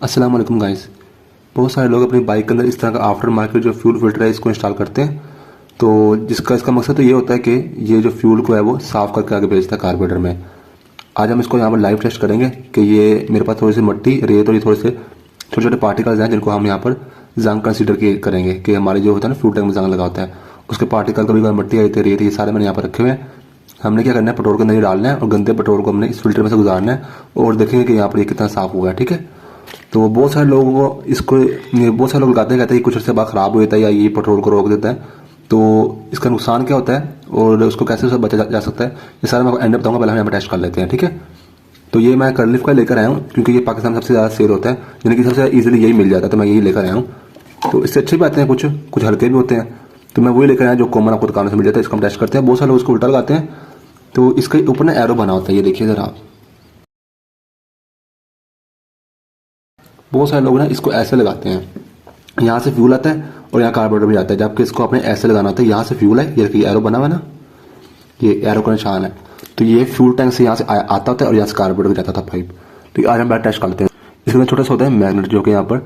अस्सलाम वालेकुम गाइस। बहुत सारे लोग अपनी बाइक के अंदर इस तरह का आफ्टर मार्केट जो फ्यूल फिल्टर है इसको इंस्टॉल करते हैं। तो इसका मकसद तो ये होता है कि ये जो फ्यूल को है वो साफ़ करके आगे भेजता है कार्बोरेटर में। आज हम इसको यहाँ पर लाइव टेस्ट करेंगे कि ये मेरे पास थोड़ी सी मट्टी, रेत और ये थोड़े से छोटे छोटे पार्टिकल्स हैं जिनको हम यहाँ पर जंग कंसीडर करेंगे कि हमारे जो होता है ना फ्यूल टैंक में जंग लगा होता है उसके पार्टिकल, कभी कभी मट्टी आई थी, रेत, ये सारे मैंने यहाँ पर रखे हुए हैं। हमने क्या करना है, पेट्रोल के अंदर ही डालना है और गंदे पेट्रोल को हमने इस फिल्टर में से गुजारना है और देखेंगे कि यहाँ पर ये कितना साफ़ हुआ है। ठीक है। तो बहुत सारे लोगों को बहुत सारे लोग लगाते हैं, कहते हैं कुछ अर्से बाद ख़राब हो जाता है या ये पेट्रोल को रोक देता है। तो इसका नुकसान क्या होता है और उसको कैसे उससे बचा जा सकता है, ये सारा मैं आपको एंड बताऊंगा। पहले हम यहाँ पर टेस्ट कर लेते हैं। ठीक है। तो ये मैं कर्लिफ का लेकर आया हूँ क्योंकि ये पाकिस्तान में सबसे ज़्यादा सेल होता है, यानी कि सबसे ज़्यादा ईजिली यही मिल जाता है, तो मैं यही लेकर आया हूँ। तो इससे अच्छे भी आते हैं, कुछ हल्के भी होते हैं, तो मैं वही लेकर आया जो कॉमन आपको दुकानों से मिल जाता है। इसको हम टेस्ट करते हैं। बहुत सारे लोग उसको उल्टा लगाते हैं, तो इसके ऊपर ना एरो बना होता है, ये देखिए ज़रा आप। बहुत सारे लोग ना इसको ऐसे लगाते हैं, यहाँ से फ्यूल आता है और यहाँ कार्बोरेटर भी जाता है, जबकि इसको अपने ऐसे लगाना होता है। यहाँ से फ्यूल है, ये देखिए एरो बना हुआ है ना, ये एरो का निशान है। तो ये फ्यूल टैंक से यहाँ से आता होता है और यहाँ से कार्बोरेटर जाता था पाइप। तो आज हम बैठ टेस्ट कर लेते हैं। इसके अंदर छोटा सा होता है मैग्नेट, जो कि यहाँ पर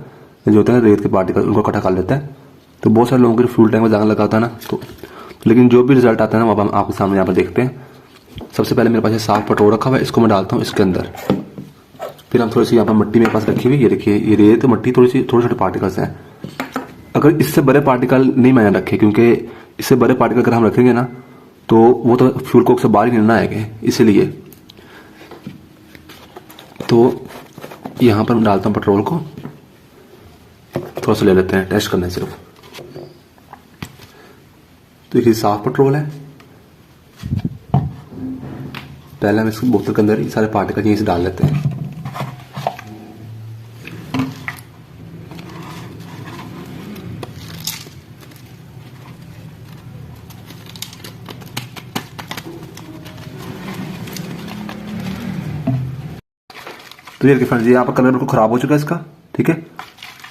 जो होते हैं रेत के पार्टिकल उनको इकट्ठा कर लेता है। तो बहुत सारे लोगों के फ्यूल टैंक में जंग लगा होता है ना, तो लेकिन जो भी रिजल्ट आता है ना वो हम आपके सामने यहाँ पर देखते हैं। सबसे पहले मेरे पास ये साफ पेट्रोल रखा हुआ है, इसको मैं डालता हूँ इसके अंदर। फिर हम थोड़ी सी यहाँ पर मट्टी मेरे पास रखी हुई, ये देखिए ये रेत मट्टी, थोड़े छोटे पार्टिकल्स हैं। अगर इससे बड़े पार्टिकल नहीं मैंने रखे, क्योंकि इससे बड़े पार्टिकल अगर हम रखेंगे ना तो वो तो फ्यूल कोक से बाहर ही नहीं आएंगे, इसीलिए। तो यहाँ पर मैं डालता हूँ पेट्रोल को, थोड़ा सा ले लेते हैं, टेस्ट करना है सिर्फ। तो ये साफ पेट्रोल है। पहले हम इस बोतल के अंदर ये सारे पार्टिकल यहीं से डाल लेते हैं। तो ये देखिए फ्रेंड्स, यहाँ पर कलर बिल्कुल खराब हो चुका है इसका। ठीक है।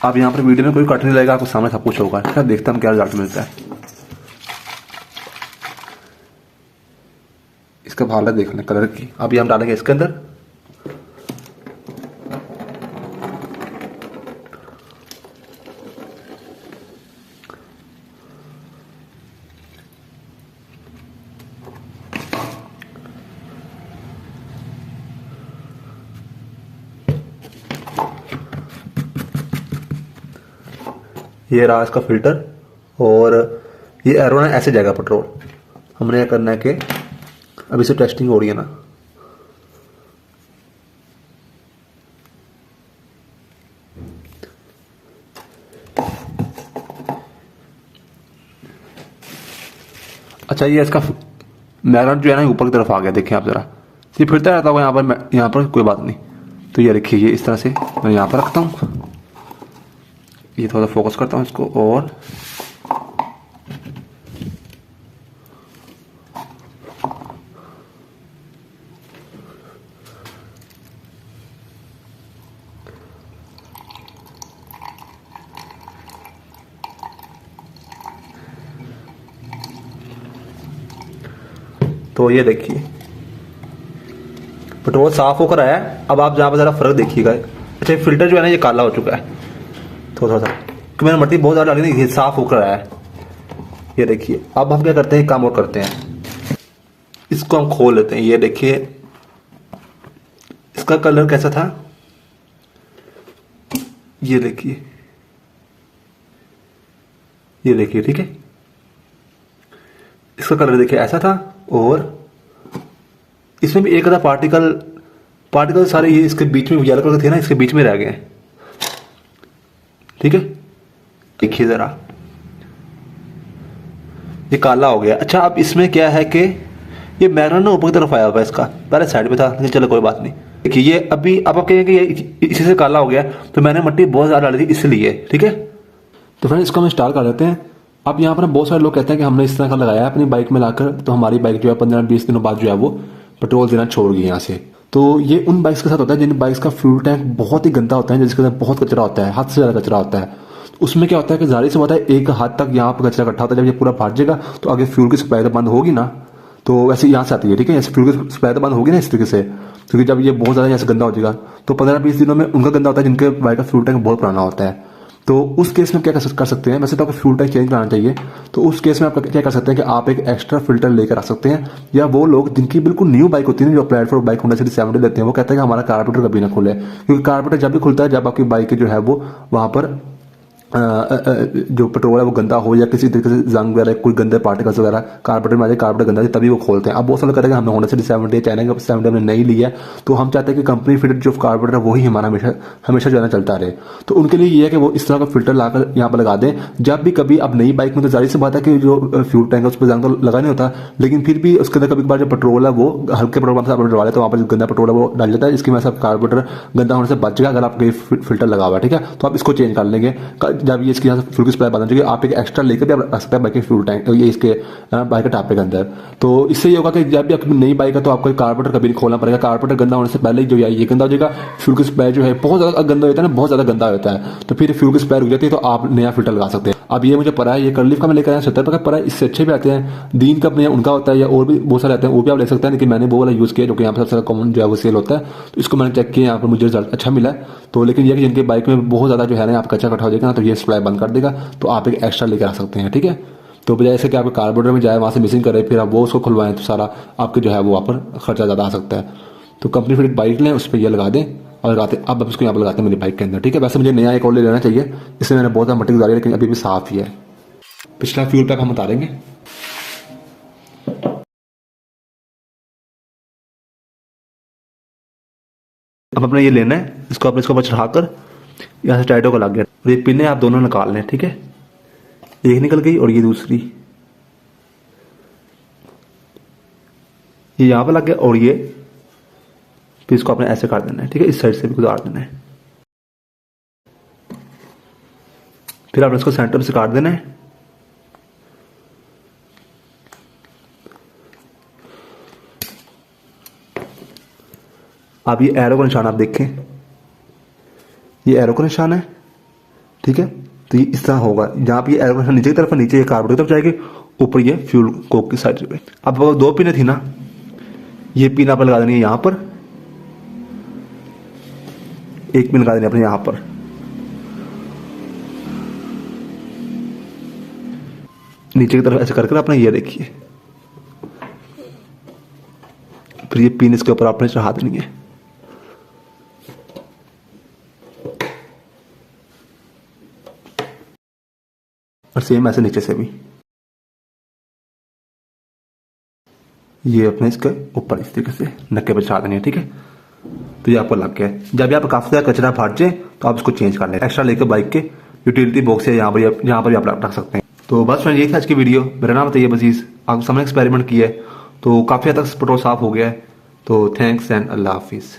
आप यहाँ पर वीडियो में कोई कट नहीं लगेगा, आपको सामने सब कुछ होगा। ठीक है। देखते हैं हम क्या रिजल्ट मिलता है। इसका हालत देख लें कलर की। अब ये हम डालेंगे इसके अंदर। ये रहा इसका फिल्टर और ये एरो ना ऐसे जाएगा पेट्रोल। हमने क्या करना है कि अभी से टेस्टिंग हो रही है ना, अच्छा ये इसका मैग्नेट जो है ना ऊपर की तरफ आ गया, देखिए आप जरा, ये फिरता रहता होगा यहाँ पर कोई बात नहीं। तो ये देखिए ये इस तरह से मैं यहाँ पर रखता हूँ, ये थोड़ा फोकस करता हूँ इसको, और तो ये देखिए पेट्रोल साफ होकर आया है। अब आप जहाँ पर जरा फर्क देखिएगा। अच्छा फिल्टर जो है ना ये काला हो चुका है थोड़ा सा, क्योंकि मैंने मट्टी बहुत ज़्यादा डाली, ये साफ होकर आया है। ये देखिए। अब हम क्या करते हैं, काम और करते हैं, इसको हम खोल लेते हैं। ये देखिए इसका कलर कैसा था, ये देखिए, ये देखिए। ठीक है। इसका कलर देखिए ऐसा था और इसमें भी एक आधा पार्टिकल सारे ये इसके बीच में येलो कलर के थे ना, इसके बीच में रह गए। ठीक है। देखिए जरा ये काला हो गया। अच्छा अब इसमें क्या है कि ये मैग्नेट ना ऊपर की तरफ आया हुआ है, इसका पहले साइड पे था, लेकिन चलो कोई बात नहीं। देखिए ये अभी अब आप कहेंगे ये इसी से काला हो गया, तो मैंने मट्टी बहुत ज़्यादा डाली थी इसलिए। ठीक है। तो फ्रेंड्स इसको हम इंस्टॉल कर लेते हैं। अब यहाँ पर बहुत सारे लोग कहते हैं कि हमने इस तरह का लगाया है अपनी बाइक में लाकर, तो हमारी बाइक जो है 15-20 दिनों बाद जो है वो पेट्रोल देना छोड़ गई यहाँ से। तो ये उन बाइक्स के साथ होता है जिन बाइक्स का फ्यूल टैंक बहुत ही गंदा होता है, जिसके अंदर बहुत कचरा होता है, हद से ज़्यादा कचरा होता है। उसमें क्या होता है कि जारी से होता है एक हाथ तक यहाँ पर कचरा इकट्ठा होता है। जब ये पूरा फाट जाएगा तो आगे फ्यूल की सप्लाई तो बंद होगी ना, तो वैसे यहाँ से आती है। ठीक है। ऐसे फ्यूल की सप्लाई तो बंद होगी ना इस तरीके से, क्योंकि जब ये बहुत ज़्यादा ऐसे गंदा हो जाएगा तो 15-20 दिनों में उनका गंदा होता है जिनके बाइक का फ्यूल टैंक बहुत पुराना होता है। तो उस केस में क्या कर सकते हैं, वैसे तो आपको फ्यूल टैंक चेंज कराना चाहिए, तो उस केस में आप क्या कर सकते हैं कि आप एक एक्स्ट्रा फिल्टर लेकर आ सकते हैं। या वो लोग जिनकी बिल्कुल न्यू बाइक होती है, जो प्लेटफॉर्म बाइक होंडा सिटी 70 लेते हैं, वो कहते हैं कि हमारा कार्बोरेटर कभी ना खुले, क्योंकि कार्बोरेटर जब भी खुलता है जब आपकी बाइक जो है वो वहाँ पर जो पेट्रोल है वो गंदा हो या किसी तरीके से जंग वगैरह कोई गंदे पार्टिकल्स वगैरह कार्बोरेटर में आ जाए, कार्बोरेटर गंदा है तभी वो खोलते हैं। अब बहुत सारे कहते हैं कि हमने होंडा सिटी 70 चाइना का 70 हमने नहीं लिया, तो हम चाहते हैं कि कंपनी फिटेड जो कार्बोरेटर वही हमारा हमेशा जो है ना चलता रहे। तो उनके लिए ये है कि वो इस तरह का फिल्टर लाकर यहाँ पर लगा दें। जब भी कभी अब नई बाइक में तो जाहिर सी बात है कि जो फ्यूल टैंक है उस पर जंग तो लगा नहीं होता, लेकिन फिर भी उसके अंदर कभी कभार जो पेट्रोल है वो हल्के पेट्रोल पंप से आप डलवा लेते, तो वहाँ पर जो गंदा पेट्रोल है वो डाल जाता है, इसकी वजह से कार्बोरेटर गंदा होने से बच जाएगा अगर आपके फिल्टर लगा हुआ है। ठीक है, तो आप इसको चेंज कर लेंगे जब ये इसकी फ्यूल की सप्लाई बंद हो जाएगी। आप एक एक्स्ट्रा लेकर भी आप रख सकते हैं बाइक के फ्यूल टैंक ये इसके बाइक के टापे के अंदर। तो इससे ये होगा कि जब भी आपकी नई बाइक है तो आपको कार्बोरेटर कभी नहीं खोलना पड़ेगा। कार्बोरेटर गंदा होने से पहले ही जो है ये गंदा हो जाएगा, फ्यूल की सप्लाई जो है बहुत ज़्यादा गंदा होता है ना, बहुत ज़्यादा गंदा होता है, तो फिर फ्यूल की सप्लाई रुक जाती है, तो आप नया फिल्टर लगा सकते हैं। अब ये मुझे पड़ा है, ये कर्लिफ का मैं लेकर आया 70 रुपये का पड़ा है, इससे अच्छे भी आते हैं, दीन का अपने उनका होता है या और भी बहुत सारे आते हैं, वो भी आप ले सकते हैं। लेकिन मैंने वो वाला यूज़ किया जो कि यहाँ पर सबसे कॉमन जो है वो सेल होता है, तो इसको मैंने चेक किया, यहाँ पर मुझे रिजल्ट अच्छा मिला है। तो लेकिन ये कि जिनके बाइक में बहुत ज़्यादा जो है ना आपका कच्चा इकट्ठा हो जाएगा ना, तो ये सप्लाई बंद कर देगा, तो आप एक एक्स्ट्रा लेकर आ सकते हैं। ठीक है, तो बजाय ऐसे कि आपके कार्बोरेटर में जाए वहाँ से मिसिंग करे फिर आप वो उसको खुलवाएं, तो सारा आपके जो है वो वहाँ पर खर्चा ज़्यादा आ सकता है। तो कंपनी फिर एक बाइक लें, उस पर ये लगा दें और लगाते अब इसको यहाँ पर लगाते हैं मेरी बाइक के अंदर। ठीक है, वैसे मुझे नया एक और ले लेना चाहिए, इससे मैंने बहुत ज़्यादा मट्टी गुजारी, लेकिन अभी भी साफ़ ही है। पिछला फ्यूल पैक हम उतारेंगे, अब अपने ये लेना है, इसको अपने इसको ऊपर चढ़ाकर यहाँ से टाइटों को लग गया, ये पिन है आप दोनों निकाल लें। ठीक है, एक निकल गई और ये दूसरी ये यहाँ पर लग गया, और ये फिर इसको आपने ऐसे काट देना है। ठीक है, इस साइड से भी गुजार देना है, फिर आपने इसको सेंटर से काट देना है। अब ये एरो का निशान आप देखें, ये एरो का निशान है। ठीक है, तो ये इस तरह होगा, जहाँ पे ये एरो का निशान नीचे की तरफ है, नीचे ये कार्बोरेटर की तरफ जाएगी, ऊपर ये फ्यूल कोक की साइड पे। अब वो दो पिनें थी ना, ये पिन आप लगा देनी है यहाँ पर, एक पिन लगा देनी अपने यहाँ पर, नीचे की तरफ ऐसे करके अपना ये देखिए, फिर ये पिन इसके ऊपर आपने चढ़ा देनी है। और सेम ऐसे नीचे से भी ये अपने इसके ऊपर इस तरीके से नक्के पर चढ़ा देनी है। ठीक है, तो ये आपको लग गया है। जब भी आप काफी ज्यादा कचरा फट जाए तो आप इसको चेंज कर लें, एक्स्ट्रा लेकर बाइक के यूटिलिटी बॉक्स है यहाँ पर भी आप रख सकते हैं। तो बस फ्रेंड ये था आज की वीडियो। मेरा नाम है अजीज, आपको सामने एक्सपेरिमेंट किया है तो काफी हद तक पेट्रोल साफ हो गया है। तो थैंक्स एंड अल्लाह हाफिज।